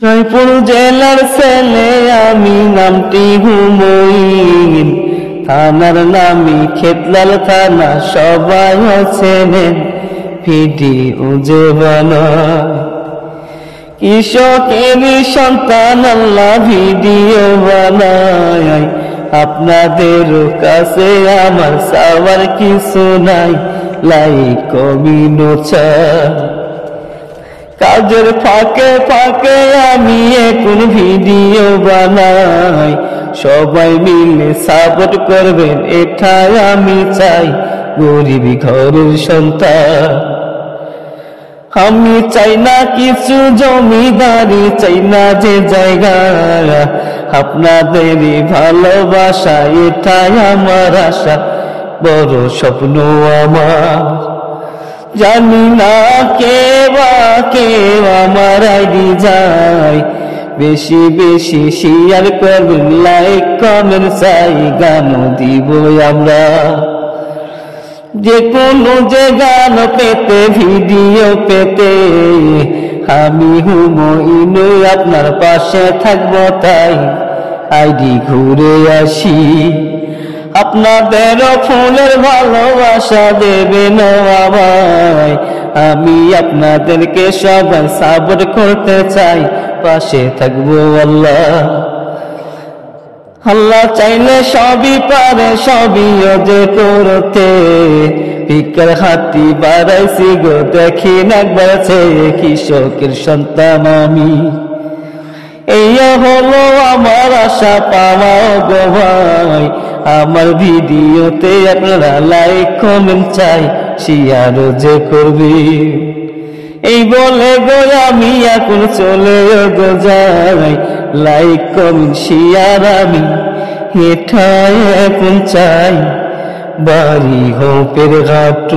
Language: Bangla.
জয়পুর জেলার ছেলে আমি, নামটি হুমায়ুন, থানার নামি খেতলাল থানা, সবাই চেনেন ভিডিও যে বানায়। কৃষকেরই সন্তান আল্লাহ ভিডিও বানায়, আপনাদের কাছে আমার চাওয়ার কিছু নাই, লাইক কমেন্ট চাই। কাজের ফাঁকে ফাঁকে আমি এখন ভিডিও বানাই, সবাই মিলে সাপোর্ট করবেন এটাই আমি চাই। গরিব ঘরের সন্তান আমি, চাই না কিছু জমিদারি, চাই না যে জায়গা, আপনাদেরই ভালোবাসা এটাই আমার আশা, বড় স্বপ্ন আমার। জানি না কেউ আমার আইডি যায়, বেশি বেশি শেয়ার করবেন, লাইক কমেন্ট চাই, গানও দিব আমরা। যে কোনো যে গান পেতে, ভিডিও পেতে, আমি হুমায়ুন আপনার পাশে থাকবো, তাই আইডি ঘুরে আসি। আপনাদেরও ফুলের ভালোবাসা দেবেন আমায়, আমি আপনাদেরকে সবাই সাপোর্ট করতে চাই, পাশে থাকবো আল্লাহ। আল্লাহ চাইলে সবই পারে, সবই যে করতে, ভিক্ষার হাতি বাড়াইছি গো, দেখি না একবার চেয়ে, কৃষকের সন্তান আমি। এই হলো আমার আশা পাওয়া গো ভাই, আমার ভিডিওতে আপনারা লাইক কমেন্ট চাই, শেয়ারও যে করবি। এই বলে গো আমি এখন চলে গো যাই, লাইক কমেন্ট শেয়ার আমি এটাই এখন চাই, বাড়ি হোপের ঘাট।